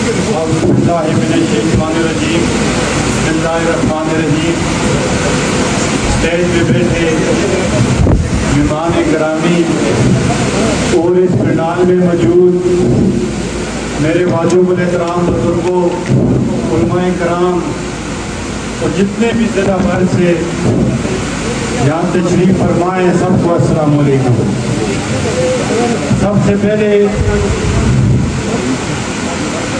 बिस्मिल्लाहिर्रहमानिर्रहीम। स्टेज पे बैठे मेहमान गिरामी और इस पंडाल में मौजूद मेरे वाजिबुल एहतराम बुजुर्गों, उलमाए कराम और जितने भी ज़िला भर से यहाँ तशरीफ फरमाए, सबको अस्सलाम वालेकुम। सबसे पहले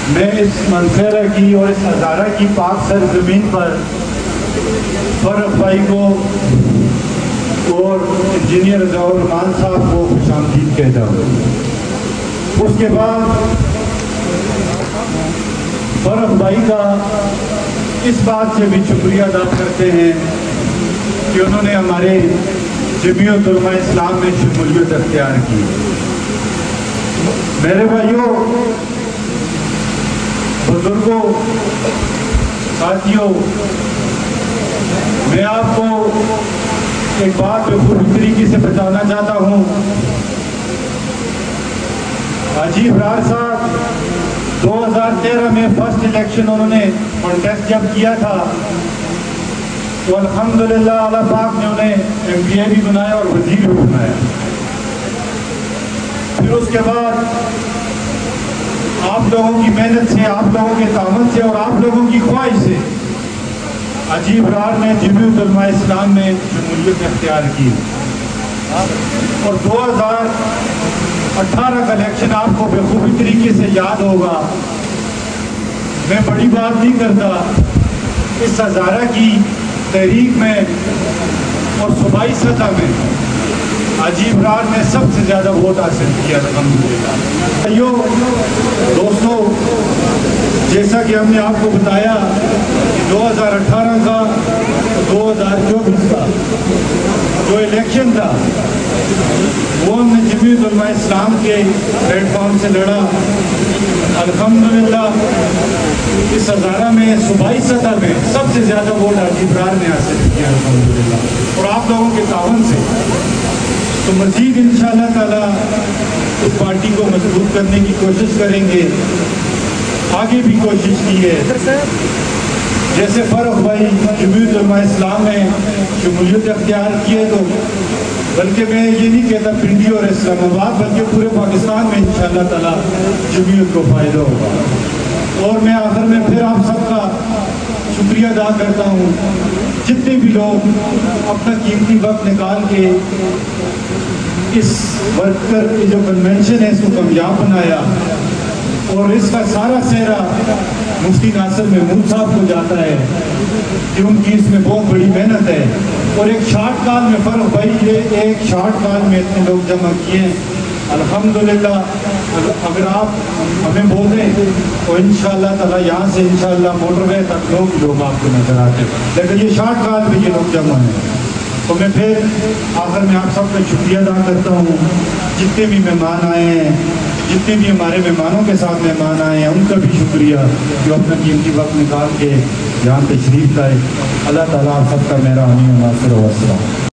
मैं इस मंसेरा की और इस हज़ारा की पाक सरज़मीन पर फरह भाई को और इंजीनियर रज़ाउल रहमान साहब को खुशामदीद कहता हूँ। उसके बाद फरह भाई का इस बात से भी शुक्रिया अदा करते हैं कि उन्होंने हमारे जमीयत उलमा इस्लाम में शमूलियत अख्तियार की। मेरे भाइयों, बुजुर्गों, साथियों, मैं आपको एक बात पूरी तरीके से बताना चाहता हूँ। हाजी इब्रार साहब 2013 में फर्स्ट इलेक्शन उन्होंने कॉन्टेस्ट जब किया था तो अल्हम्दुलिल्लाह अल्लाह पाक ने उन्हें MPA भी बनाया और वजीर भी बनाया। फिर उसके बाद आप लोगों की मेहनत से, आप लोगों के तामन से और आप लोगों की ख्वाहिश से हाजी इब्रार ने जमीयत उलमा इस्लाम में शमूलियत अख्तियार की और 2018 का इलेक्शन आपको बेखूबी तरीके से याद होगा। मैं बड़ी बात नहीं करता, इस हज़ारा की तहरीक में और सूबाई सतह में हाजी इब्रार ने सबसे ज़्यादा वोट हासिल किया। अल्हम्दुलिल्लाह। भाइयों, दोस्तों, जैसा कि हमने आपको बताया कि 2018 का 2024 का जो इलेक्शन था वो हमने जमीयत उलमा इस्लाम के प्लेटफॉर्म से लड़ा। अल्हम्दुलिल्लाह इस हज़ारा में सूबाई सतह में सबसे ज़्यादा वोट हाजी इब्रार ने हासिल किया अल्हम्दुलिल्लाह, और आप लोगों के तावन से। तो मज़ीद इंशाअल्लाह ताला इस पार्टी को मजबूत करने की कोशिश करेंगे। आगे भी कोशिश की है, जैसे फरह भाई जमीयत उलमा इस्लाम में शमूलियत अख्तियार की है, तो बल्कि मैं ये नहीं कहता पिंडी और इस्लामाबाद, बल्कि पूरे पाकिस्तान में इंशाअल्लाह ताला जमीयत को फ़ायदा होगा। और मैं आखिर में फिर आप सबका शुक्रिया अदा करता हूँ, जितने भी लोग अपना कीमती वक्त निकाल के इस वर्कर की जो कन्वेंशन है इसको कामयाब बनाया, और इसका सारा सेहरा मुफ्ती नासिर महमूद साहब को जाता है कि उनकी इसमें बहुत बड़ी मेहनत है। और एक शॉर्ट कॉल में फर्क भाई, ये एक शॉर्ट कॉल में इतने लोग जमा किए हैं अल्हम्दुलिल्लाह। अगर आप हमें बोल दें तो इंशाअल्लाह ताला यहाँ से इंशाअल्लाह मोटरवे तक लोग आपको नजर आते हैं, लेकिन ये शॉर्ट कॉल में ये लोग जमा हैं। तो मैं फिर आखिर में आप सबका शुक्रिया अदा करता हूँ। जितने भी मेहमान आए हैं, जितने भी हमारे मेहमानों के साथ मेहमान आए हैं, उनका भी शुक्रिया जो अपना कीमती वक्त निकाल के यहाँ तशरीफ़ लाए। अल्लाह ताला आप सबका मेहरबानी और नासिर व अस्सलाम।